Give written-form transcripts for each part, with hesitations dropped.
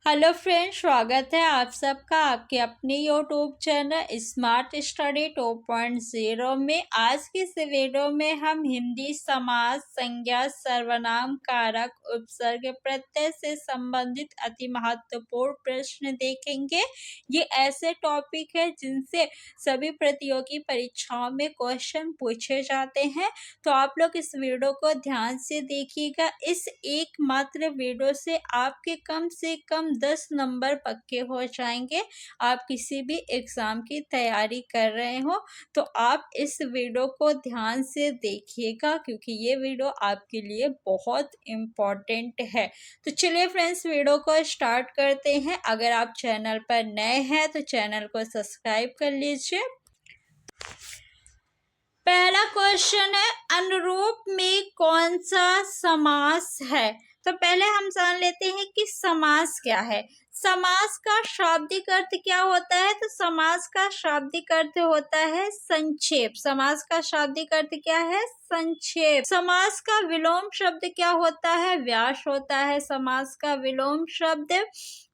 Hello friends, स्वागत है आप सबका आपके अपने यूट्यूब चैनल स्मार्ट स्टडी 2.0 में। आज की इस वीडियो में हम हिंदी समास, संज्ञा, सर्वनाम, कारक, उपसर्ग, प्रत्यय से संबंधित अति महत्वपूर्ण प्रश्न देखेंगे। ये ऐसे टॉपिक है जिनसे सभी प्रतियोगी परीक्षाओं में क्वेश्चन पूछे जाते हैं, तो आप लोग इस वीडियो को ध्यान से देखिएगा। इस एकमात्र वीडियो से आपके कम से कम 10 नंबर पक्के हो जाएंगे। आप किसी भी एग्जाम की तैयारी कर रहे हो तो आप इस वीडियो को ध्यान से देखिएगा, क्योंकि ये वीडियो आपके लिए बहुत इम्पोर्टेंट है। तो चलिए फ्रेंड्स, वीडियो को स्टार्ट करते हैं। अगर आप चैनल पर नए हैं तो चैनल को सब्सक्राइब कर लीजिए। पहला क्वेश्चन है, अनुरूप में कौन सा समास है? तो पहले हम जान लेते हैं कि समास क्या है। समास का शाब्दिक अर्थ क्या होता है? तो समास का शाब्दिक अर्थ होता है संक्षेप। समास का शाब्दिक अर्थ क्या है? संक्षेप। समास का विलोम शब्द क्या होता है? व्यास होता है समास का विलोम शब्द।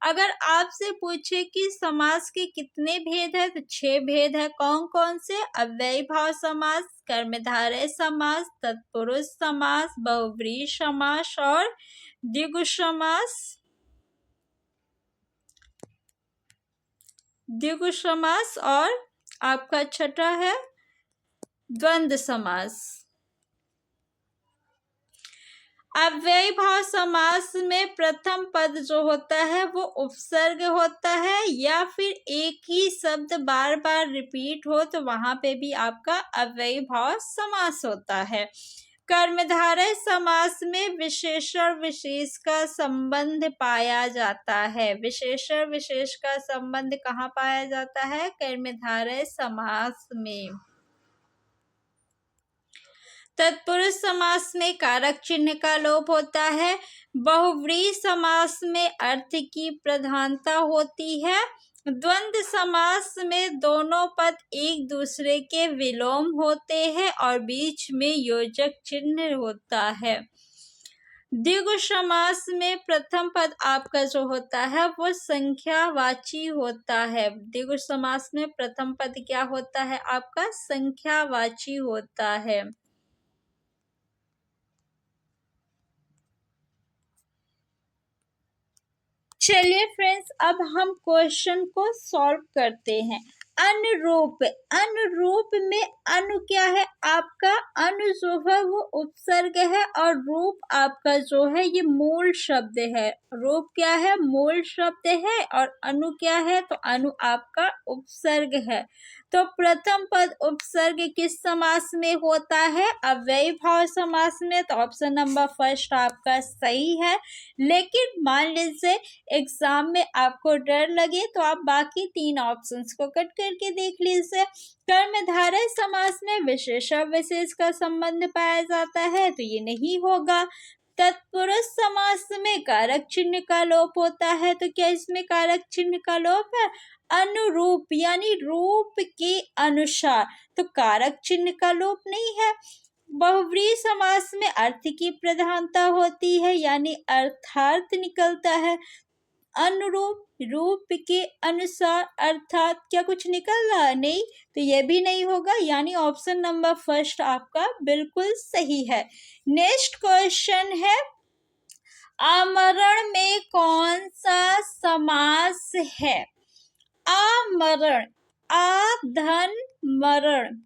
अगर आपसे पूछे कि समास के कितने भेद है तो 6 भेद है। कौन कौन से? अव्ययी भाव समास, कर्मधारय समास, तत्पुरुष समास, बहुव्रीहि समास और द्विगु समास। द्विगु समास और आपका छठा है द्वंद्व समास। अव्ययी भाव समास में प्रथम पद जो होता है वो उपसर्ग होता है, या फिर एक ही शब्द बार बार रिपीट हो तो वहां पे भी आपका अव्ययी भाव समास होता है। कर्मधारय समास में विशेषण विशेष का संबंध पाया जाता है। विशेषण विशेष का संबंध कहाँ पाया जाता है? कर्मधारय समास में। तत्पुरुष समास में कारक चिन्ह का लोप होता है। बहुव्रीहि समास में अर्थ की प्रधानता होती है। द्वंद्व समास में दोनों पद एक दूसरे के विलोम होते हैं और बीच में योजक चिन्ह होता है। द्विगु समास में प्रथम पद आपका जो होता है वो संख्यावाची होता है। द्विगु समास में प्रथम पद क्या होता है? आपका संख्यावाची होता है। चलिए फ्रेंड्स, अब हम क्वेश्चन को सॉल्व करते हैं। अनुरूप, अनुरूप में अनु क्या है? आपका अनु जो है वो उपसर्ग है और रूप आपका जो है ये मूल शब्द है। रूप क्या है? मूल शब्द है। और अनु क्या है? तो अनु आपका उपसर्ग है। तो प्रथम पद उपसर्ग किस समास में होता है? अव्ययी भाव समास में। तो ऑप्शन नंबर फर्स्ट आपका सही है। लेकिन मान लीजिए एग्जाम में आपको डर लगे तो आप बाकी 3 ऑप्शंस को कट करके देख लीजिए। कर्मधारय समास में विशेषण विशेष का संबंध पाया जाता है तो ये नहीं होगा। तत्पुरुष समास में कारक चिन्ह का लोप होता है, तो क्या इसमें कारक चिन्ह का लोप है? अनुरूप यानी रूप के अनुसार, तो कारक चिन्ह का लोप नहीं है। बहुव्रीहि समास में अर्थ की प्रधानता होती है, यानी अर्थार्थ निकलता है। अनुरूप, रूप के अनुसार, अर्थात क्या कुछ निकल रहा है? नहीं, तो ये भी नहीं होगा। यानी ऑप्शन नंबर फर्स्ट आपका बिल्कुल सही है। नेक्स्ट क्वेश्चन है, आमरण में कौन सा समास है? आमरण, आ धन मरण।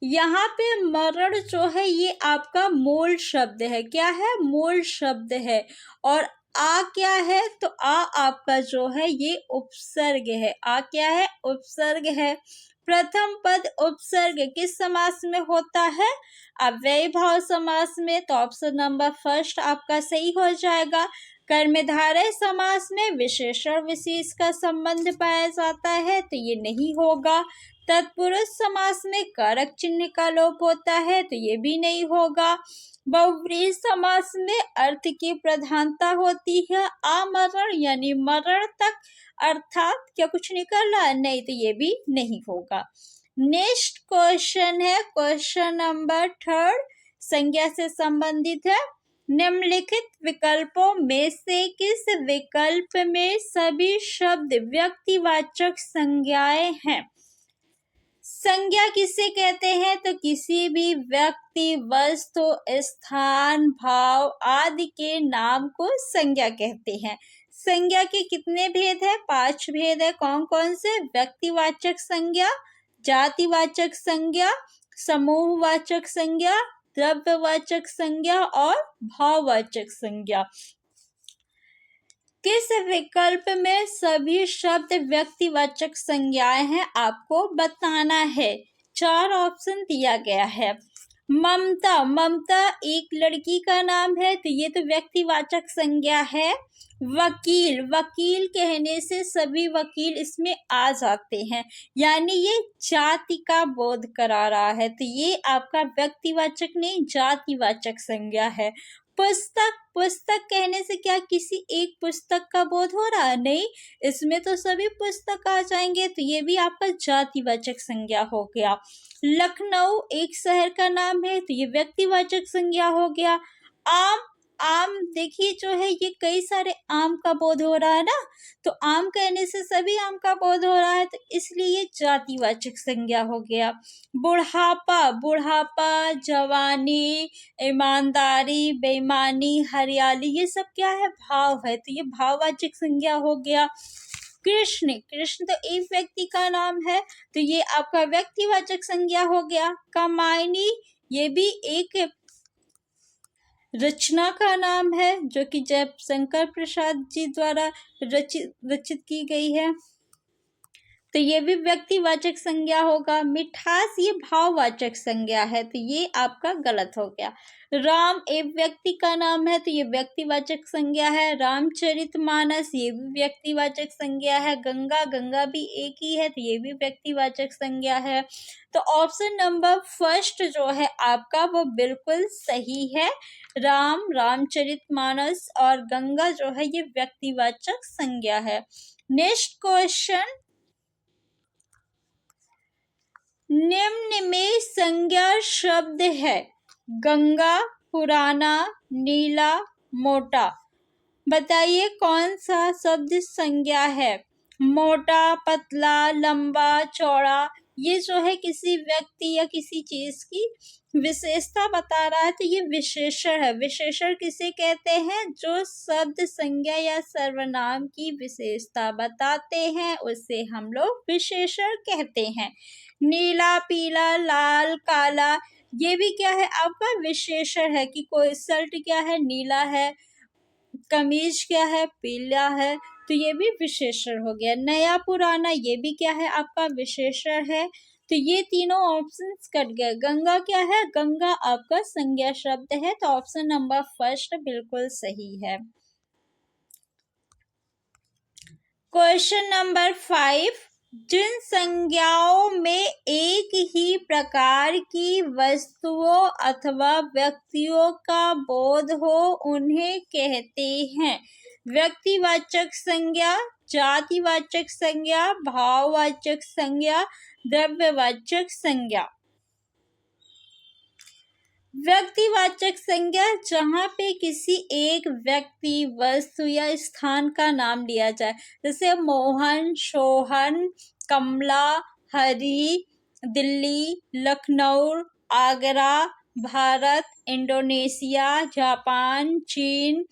यहाँ पे मरण जो है ये आपका मूल शब्द है। क्या है? मूल शब्द है। और आ क्या है? तो आ आपका जो है ये उपसर्ग है। आ क्या है? उपसर्ग है। प्रथम पद उपसर्ग किस समास में होता है? अव्ययी भाव समास में। तो ऑप्शन नंबर फर्स्ट आपका सही हो जाएगा। कर्मधारय समास में विशेषण विशेष का संबंध पाया जाता है तो ये नहीं होगा। तत्पुरुष समास में कारक चिन्ह का लोप होता है तो ये भी नहीं होगा। बहुव्रीहि समास में अर्थ की प्रधानता होती है। आमरण यानी मरण तक, अर्थात क्या कुछ निकल रहा है? नहीं, तो ये भी नहीं होगा। नेक्स्ट क्वेश्चन है क्वेश्चन नंबर थर्ड, संज्ञा से संबंधित है। निम्नलिखित विकल्पों में से किस विकल्प में सभी शब्द व्यक्तिवाचक संज्ञाएं हैं? संज्ञा किसे कहते हैं? तो किसी भी व्यक्ति, वस्तु, स्थान, भाव आदि के नाम को संज्ञा कहते हैं। संज्ञा के कितने भेद है? 5 भेद है। कौन कौन से? व्यक्तिवाचक संज्ञा, जातिवाचक संज्ञा, समूहवाचक संज्ञा, द्रव्यवाचक संज्ञा और भाववाचक संज्ञा। किस विकल्प में सभी शब्द व्यक्तिवाचक संज्ञाएं हैं आपको बताना है। 4 ऑप्शन दिया गया है। ममता, ममता एक लड़की का नाम है तो ये तो व्यक्तिवाचक संज्ञा है। वकील, वकील कहने से सभी वकील इसमें आ जाते हैं, यानी ये जाति का बोध करा रहा है, तो ये आपका व्यक्तिवाचक नहीं जातिवाचक संज्ञा है। पुस्तक, पुस्तक कहने से क्या किसी एक पुस्तक का बोध हो रहा है? नहीं, इसमें तो सभी पुस्तक आ जाएंगे, तो ये भी आपका जातिवाचक संज्ञा हो गया। लखनऊ एक शहर का नाम है तो ये व्यक्तिवाचक संज्ञा हो गया। आम, आम देखिए जो है ये कई सारे आम का बोध हो रहा है ना, तो आम कहने से सभी आम का बोध हो रहा है, तो इसलिए ये जातिवाचक संज्ञा हो गया। बुढ़ापा, बुढ़ापा, जवानी, ईमानदारी, बेईमानी, हरियाली, ये सब क्या है? भाव है, तो ये भाववाचक संज्ञा हो गया। कृष्ण, कृष्ण तो एक व्यक्ति का नाम है तो ये आपका व्यक्तिवाचक संज्ञा हो गया। कामायनी, ये भी एक रचना का नाम है जो कि जयशंकर प्रसाद जी द्वारा रचित की गई है, तो ये भी व्यक्तिवाचक संज्ञा होगा। मिठास ये भाववाचक संज्ञा है, तो ये आपका गलत हो गया। राम एक व्यक्ति का नाम है तो ये व्यक्तिवाचक संज्ञा है। रामचरितमानस ये भी व्यक्तिवाचक संज्ञा है। गंगा, गंगा भी एक ही है तो ये भी व्यक्तिवाचक संज्ञा है। तो ऑप्शन नंबर फर्स्ट जो है आपका वो बिल्कुल सही है। राम, रामचरितमानस और गंगा जो है ये व्यक्तिवाचक संज्ञा है। नेक्स्ट क्वेश्चन, निम्न में संज्ञा शब्द है गंगा, पुराना, नीला, मोटा। बताइए कौन सा शब्द संज्ञा है? मोटा, पतला, लंबा, चौड़ा, ये जो है किसी व्यक्ति या किसी चीज की विशेषता बता रहा है, तो ये विशेषण है। विशेषण किसे कहते हैं? जो शब्द, संज्ञा या सर्वनाम की विशेषता बताते हैं उसे हम लोग विशेषण कहते हैं। नीला, पीला, लाल, काला, ये भी क्या है? आपका विशेषण है कि कोई शर्ट क्या है? नीला है, कमीज क्या है? पीला है, तो ये भी विशेषण हो गया। नया, पुराना, ये भी क्या है? आपका विशेषण है। तो ये तीनों ऑप्शंस कट गए। गंगा क्या है? गंगा आपका संज्ञा शब्द है, तो ऑप्शन नंबर फर्स्ट बिल्कुल सही है। क्वेश्चन नंबर 5, जिन संज्ञाओं में एक ही प्रकार की वस्तुओं अथवा व्यक्तियों का बोध हो उन्हें कहते हैं व्यक्तिवाचक संज्ञा, जातिवाचक संज्ञा, भाववाचक संज्ञा, द्रव्यवाचक संज्ञा। व्यक्तिवाचक संज्ञा जहाँ पे किसी एक व्यक्ति, वस्तु या स्थान का नाम लिया जाए, जैसे मोहन, सोहन, कमला, हरी, दिल्ली, लखनऊ, आगरा, भारत, इंडोनेशिया, जापान, चीन,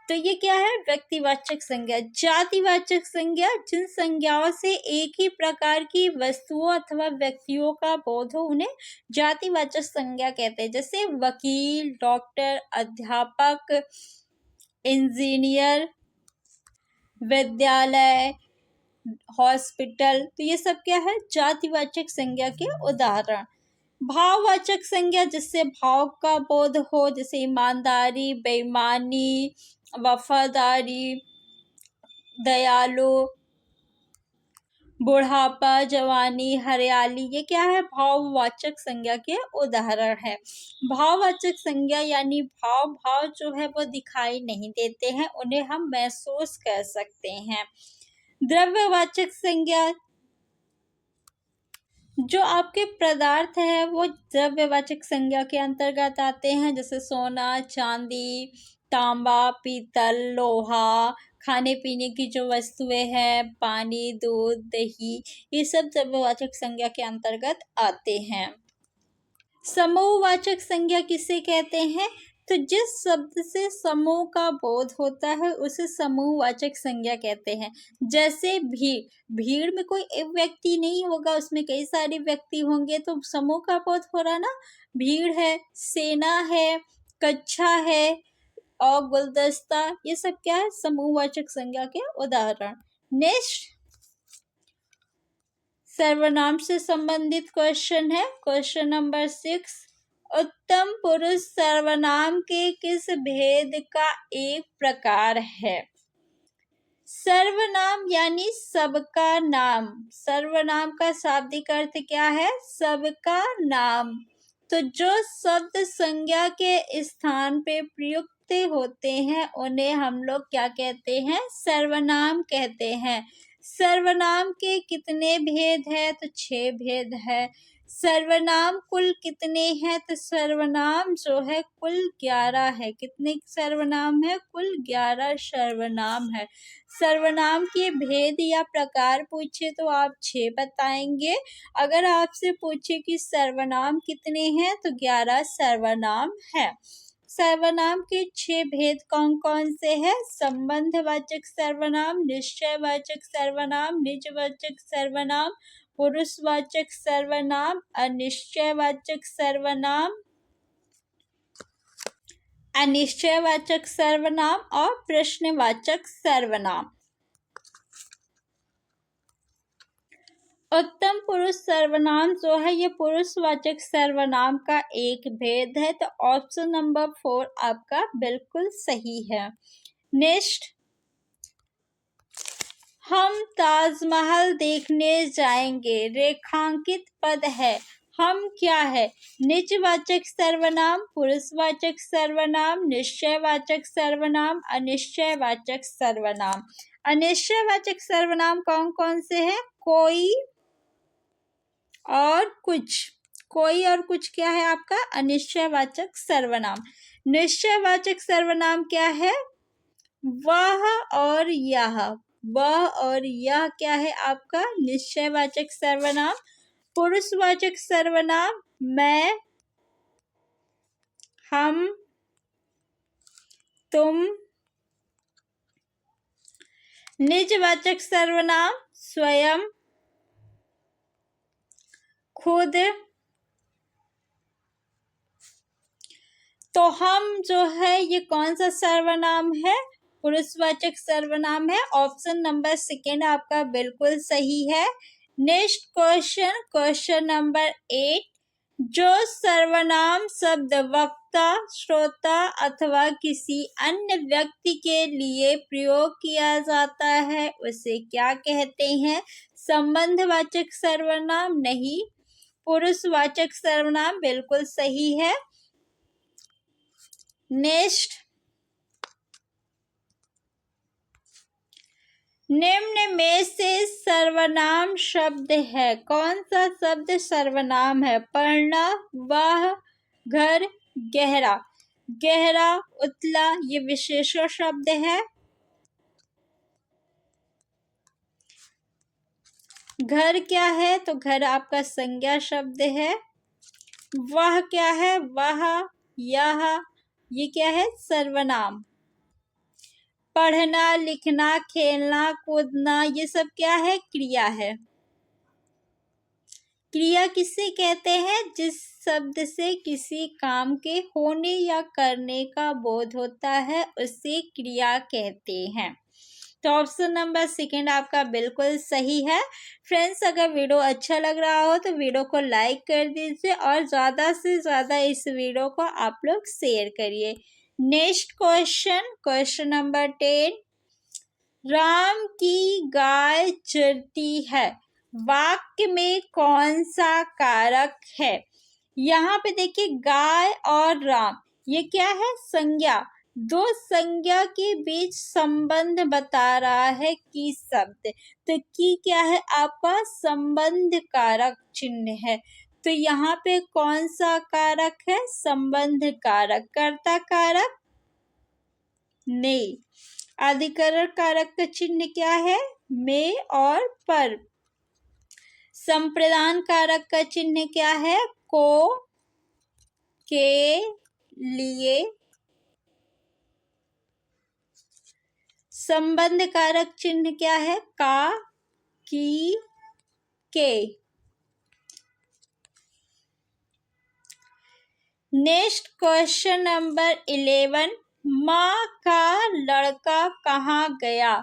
तो ये क्या है? व्यक्तिवाचक संज्ञा। जातिवाचक संज्ञा जिन संज्ञाओं से एक ही प्रकार की वस्तुओं अथवा व्यक्तियों का बोध हो उन्हें जातिवाचक संज्ञा कहते हैं, जैसे वकील, डॉक्टर, अध्यापक, इंजीनियर, विद्यालय, हॉस्पिटल, तो ये सब क्या है? जातिवाचक संज्ञा के उदाहरण। भाववाचक संज्ञा जिससे भाव का बोध हो, जैसे ईमानदारी, बेईमानी, वफादारी, दयालु, बुढ़ापा, जवानी, हरियाली, ये क्या है? भाववाचक संज्ञा के उदाहरण है। भाववाचक संज्ञा यानी भाव, भाव जो है वो दिखाई नहीं देते हैं, उन्हें हम महसूस कर सकते हैं। द्रव्यवाचक संज्ञा जो आपके पदार्थ है वो द्रव्यवाचक संज्ञा के अंतर्गत आते हैं, जैसे सोना, चांदी, तांबा, पीतल, लोहा, खाने पीने की जो वस्तुएं हैं, पानी, दूध, दही, ये सब द्रव्यवाचक संज्ञा के अंतर्गत आते हैं। समूहवाचक संज्ञा किसे कहते हैं? तो जिस शब्द से समूह का बोध होता है उसे समूहवाचक संज्ञा कहते हैं। जैसे भीड़, भीड़ में कोई एक व्यक्ति नहीं होगा, उसमें कई सारे व्यक्ति होंगे, तो समूह का बोध हो रहा ना। भीड़ है, सेना है, कक्षा है और गुलदस्ता, ये सब क्या है? समूहवाचक संज्ञा के उदाहरण। नेक्स्ट सर्वनाम से संबंधित क्वेश्चन है, क्वेश्चन नंबर 6। उत्तम पुरुष सर्वनाम के किस भेद का एक प्रकार है? सर्वनाम यानी सबका नाम। सर्वनाम का शाब्दिक अर्थ क्या है? सबका नाम। तो जो शब्द संज्ञा के स्थान पे प्रयुक्त होते हैं उन्हें हम लोग क्या कहते हैं? सर्वनाम कहते हैं। सर्वनाम के कितने भेद है? तो 6 भेद है। सर्वनाम कुल कितने हैं? तो सर्वनाम जो है कुल 11 है। कितने सर्वनाम है? कुल 11 सर्वनाम है। सर्वनाम के भेद या प्रकार पूछे तो आप 6 बताएंगे। अगर आपसे पूछे कि सर्वनाम कितने हैं तो 11 सर्वनाम है। सर्वनाम के 6 भेद कौन कौन से हैं? संबंधवाचक सर्वनाम, निश्चयवाचक सर्वनाम, निजवाचक सर्वनाम, पुरुषवाचक सर्वनाम, अनिश्चयवाचक सर्वनाम, अनिश्चयवाचक सर्वनाम और प्रश्नवाचक सर्वनाम। उत्तम पुरुष सर्वनाम जो है ये पुरुषवाचक सर्वनाम का एक भेद है, तो ऑप्शन नंबर 4 आपका बिल्कुल सही है। नेक्स्ट, हम ताजमहल देखने जाएंगे, रेखांकित पद है, हम क्या है? निजवाचक सर्वनाम, पुरुषवाचक सर्वनाम, निश्चयवाचक सर्वनाम, अनिश्चयवाचक सर्वनाम। अनिश्चयवाचक सर्वनाम कौन कौन से हैं? कोई और कुछ। कोई और कुछ क्या है आपका? अनिश्चयवाचक सर्वनाम। निश्चयवाचक सर्वनाम क्या है? वह और यह। वह और यह क्या है आपका? निश्चयवाचक सर्वनाम। पुरुषवाचक सर्वनाम मैं, हम, तुम। निजवाचक सर्वनाम स्वयं, खुद। तो हम जो है ये कौन सा सर्वनाम है? पुरुषवाचक सर्वनाम है। ऑप्शन नंबर 2 आपका बिल्कुल सही है। Next question, question number 8। जो सर्वनाम शब्द वक्ता, श्रोता अथवा किसी अन्य व्यक्ति के लिए प्रयोग किया जाता है उसे क्या कहते हैं? संबंधवाचक सर्वनाम नहीं, पुरुषवाचक सर्वनाम बिल्कुल सही है। नेक्स्ट, निम्न में से सर्वनाम शब्द है, कौन सा शब्द सर्वनाम है? पढ़ना, वह, घर, गहरा। गहरा, उतला ये विशेषण शब्द है। घर क्या है? तो घर आपका संज्ञा शब्द है। वह क्या है? वह, यह, ये क्या है? सर्वनाम। पढ़ना, लिखना, खेलना, कूदना ये सब क्या है? क्रिया है। क्रिया किसे कहते हैं? जिस शब्द से किसी काम के होने या करने का बोध होता है उसे क्रिया कहते हैं। तो ऑप्शन नंबर 2 आपका बिल्कुल सही है। फ्रेंड्स, अगर वीडियो अच्छा लग रहा हो तो वीडियो को लाइक कर दीजिए और ज़्यादा से ज़्यादा इस वीडियो को आप लोग शेयर करिए। Next question, question number 10। Ram की गाय चरती है, वाक्य में कौन सा कारक है? यहाँ पे देखिए गाय और राम ये क्या है? संज्ञा। दो संज्ञा के बीच संबंध बता रहा है की शब्द। तो की क्या है आपका संबंध कारक चिन्ह है। तो यहाँ पे कौन सा कारक है संबंध कारक। कर्ता कारक नहीं। अधिकरण कारक का चिन्ह क्या है में और पर। संप्रदान कारक का चिन्ह क्या है को के लिए। संबंध कारक चिन्ह क्या है का की के। Next question number 11। माँ का लड़का कहाँ गया।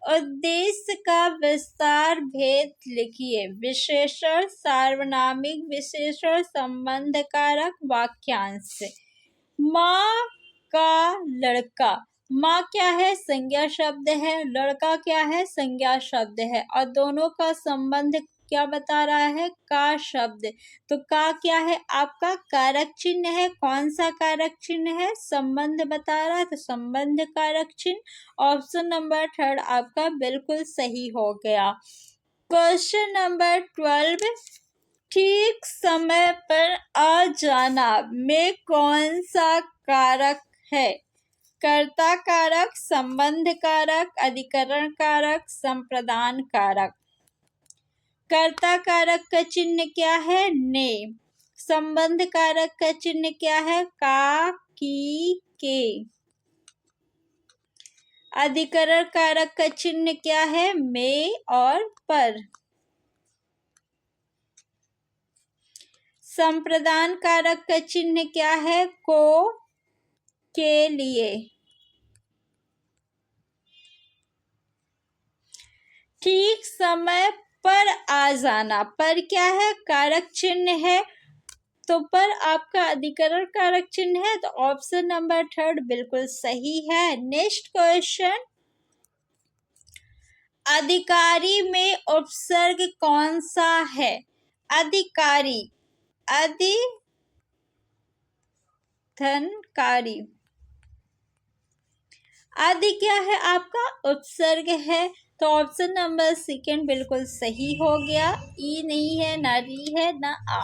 उद्देश्य का विस्तार भेद लिखिए। विशेषण सार्वनामिक विशेषण संबंध कारक वाक्यांश। माँ का लड़का। माँ क्या है संज्ञा शब्द है। लड़का क्या है संज्ञा शब्द है और दोनों का संबंध क्या बता रहा है का शब्द। तो का क्या है आपका कारक चिन्ह है। कौन सा कारक चिन्ह है संबंध बता रहा है तो संबंध कारक चिन्ह। ऑप्शन नंबर 3 आपका बिल्कुल सही हो गया। Question number 12। ठीक समय पर आ जाना में कौन सा कारक है। कर्ता कारक संबंध कारक अधिकरण कारक संप्रदान कारक। कर्ता कारक का चिन्ह क्या है ने। संबंध कारक का चिन्ह क्या है का की के। अधिकरण कारक का चिन्ह क्या है में और पर। संप्रदान कारक का चिन्ह क्या है को के लिए। ठीक समय पर आ जाना पर क्या है कारक चिन्ह है तो पर आपका अधिकरण कारक चिन्ह है तो ऑप्शन नंबर 3 बिल्कुल सही है। Next question. अधिकारी में उपसर्ग कौन सा है। अधिकारी अधिधनकारी। आदि क्या है आपका उपसर्ग है तो ऑप्शन नंबर 2 बिल्कुल सही हो गया। ई नहीं है ना री है ना आ।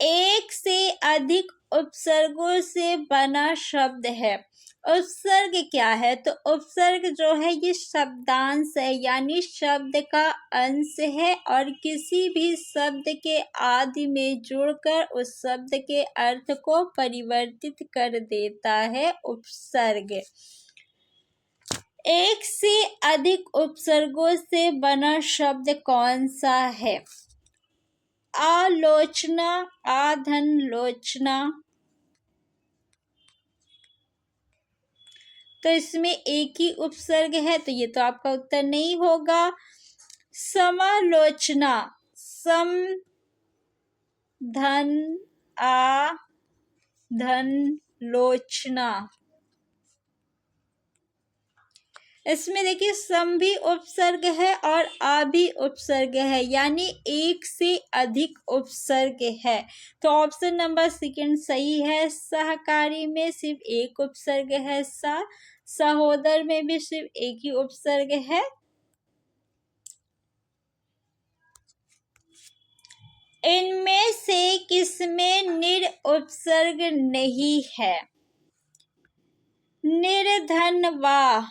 एक से अधिक उपसर्गों से बना शब्द है। उपसर्ग क्या है तो उपसर्ग जो है ये शब्दांश है यानी शब्द का अंश है और किसी भी शब्द के आदि में जुड़कर उस शब्द के अर्थ को परिवर्तित कर देता है उपसर्ग। एक से अधिक उपसर्गों से बना शब्द कौन सा है। आलोचना आधनलोचना। तो इसमें एक ही उपसर्ग है तो ये तो आपका उत्तर नहीं होगा। समालोचना सम धन आ धन लोचना। इसमें देखिए सम भी उपसर्ग है और आ भी उपसर्ग है यानी एक से अधिक उपसर्ग है तो ऑप्शन नंबर 2 सही है। सहकारी में सिर्फ एक उपसर्ग है सहोदर में भी सिर्फ एक ही उपसर्ग है। इनमें से किसमें निर उपसर्ग नहीं है। निर्धनवा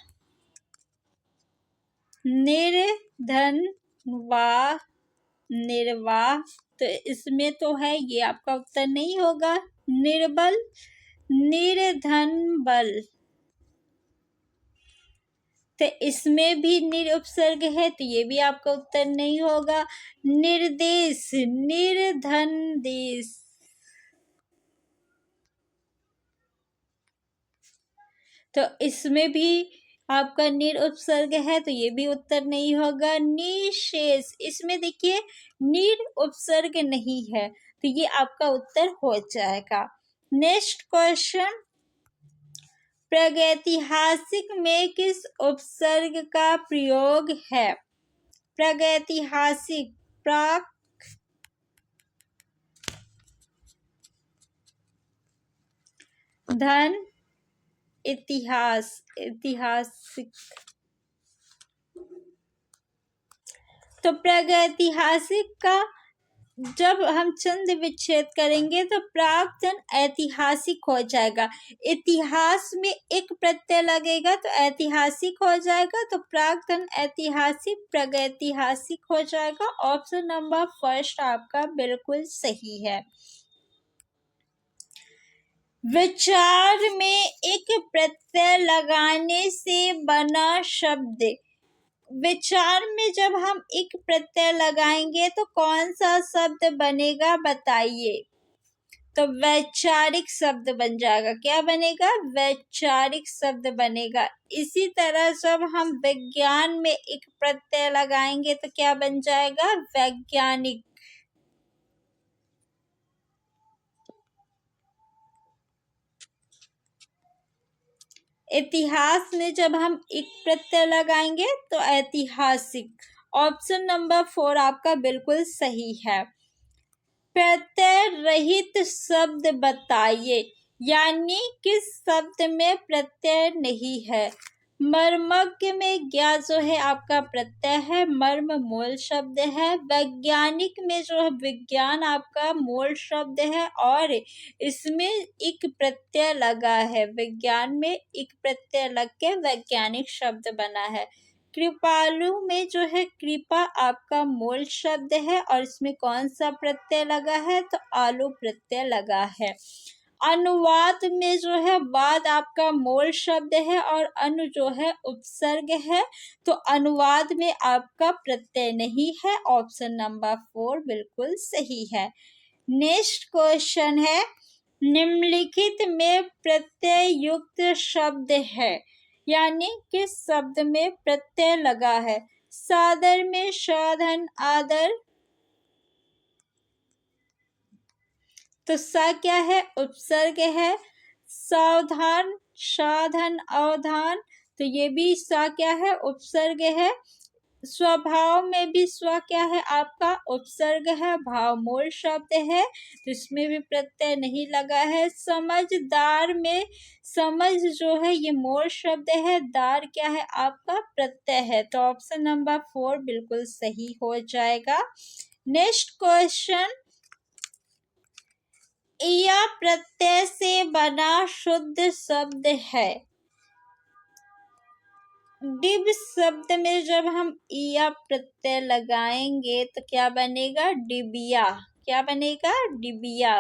निर्धनवा निर्वाह। तो इसमें तो है ये आपका उत्तर नहीं होगा। निर्बल निर्धन बल। तो इसमें भी निर उपसर्ग है तो ये भी आपका उत्तर नहीं होगा। निर्देश निर्धन देश। तो इसमें भी आपका निर उपसर्ग है तो ये भी उत्तर नहीं होगा। निशेष इसमें देखिए निर उपसर्ग नहीं है तो ये आपका उत्तर हो जाएगा। Next question. प्रागैतिहासिक में किस उपसर्ग का प्रयोग है। प्रागैतिहासिक प्राक धन, इतिहास, ऐतिहासिक। तो प्रागैतिहासिक का जब हम छंद विच्छेद करेंगे तो प्राक्तन ऐतिहासिक हो जाएगा। इतिहास में एक प्रत्यय लगेगा तो ऐतिहासिक हो जाएगा, तो प्राक्तन ऐतिहासिक प्रागैतिहासिक हो जाएगा। ऑप्शन नंबर फर्स्ट आपका बिल्कुल सही है। विचार में एक प्रत्यय लगाने से बना शब्द। विचार में जब हम एक प्रत्यय लगाएंगे तो कौन सा शब्द बनेगा बताइए। तो वैचारिक शब्द बन जाएगा। क्या बनेगा? वैचारिक शब्द बनेगा। इसी तरह जब हम विज्ञान में एक प्रत्यय लगाएंगे तो क्या बन जाएगा? वैज्ञानिक। इतिहास में जब हम एक प्रत्यय लगाएंगे तो ऐतिहासिक। ऑप्शन नंबर 4 आपका बिल्कुल सही है। प्रत्यय रहित शब्द बताइए, यानी किस शब्द में प्रत्यय नहीं है। मर्मज्ञ में ज्ञा जो है आपका प्रत्यय है, मर्म मूल शब्द है। वैज्ञानिक में जो है विज्ञान आपका मूल शब्द है और इसमें एक प्रत्यय लगा है। विज्ञान में एक प्रत्यय लग के वैज्ञानिक शब्द बना है। कृपालु में जो है कृपा आपका मूल शब्द है और इसमें कौन सा प्रत्यय लगा है? तो आलू प्रत्यय लगा है। अनुवाद में जो है वाद आपका मूल शब्द है और अनु जो है उपसर्ग है, तो अनुवाद में आपका प्रत्यय नहीं है। ऑप्शन नंबर 4 बिल्कुल सही है। नेक्स्ट क्वेश्चन है, निम्नलिखित में प्रत्यय युक्त शब्द है, यानी किस शब्द में प्रत्यय लगा है। सादर में साधन, आदर। तो सा क्या है? उपसर्ग है। सावधान, साधन, अवधान, तो ये भी सा क्या है? उपसर्ग है। स्वभाव में भी स्व क्या है? आपका उपसर्ग है। भाव मूल शब्द है, तो इसमें भी प्रत्यय नहीं लगा है। समझदार में समझ जो है ये मूल शब्द है, दार क्या है? आपका प्रत्यय है, तो ऑप्शन नंबर 4 बिल्कुल सही हो जाएगा। नेक्स्ट क्वेश्चन, इया प्रत्यय से बना शुद्ध शब्द है। डिब शब्द में जब हम इया प्रत्यय लगाएंगे तो क्या बनेगा? डिबिया। क्या बनेगा? डिबिया।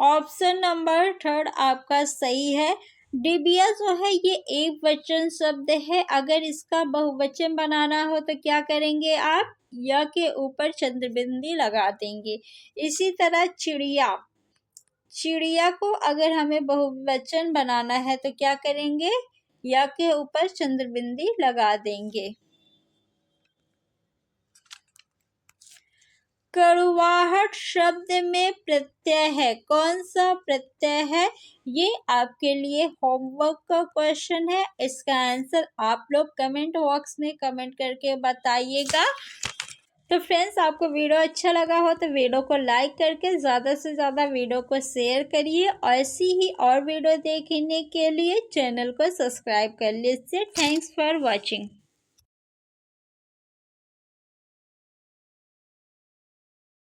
ऑप्शन नंबर 3 आपका सही है। डिबिया जो है ये एक वचन शब्द है। अगर इसका बहुवचन बनाना हो तो क्या करेंगे आप? या के ऊपर चंद्रबिंदी लगा देंगे। इसी तरह चिड़िया, चिड़िया को अगर हमें बहुवचन बनाना है तो क्या करेंगे? या के ऊपर चंद्रबिंदी लगा देंगे। कड़वाहट शब्द में प्रत्यय है, कौन सा प्रत्यय है? ये आपके लिए होमवर्क का क्वेश्चन है। इसका आंसर आप लोग कमेंट बॉक्स में कमेंट करके बताइएगा। तो फ्रेंड्स, आपको वीडियो अच्छा लगा हो तो वीडियो को लाइक करके ज़्यादा से ज़्यादा वीडियो को शेयर करिए और ऐसी ही और वीडियो देखने के लिए चैनल को सब्सक्राइब कर लीजिए। Thanks for watching.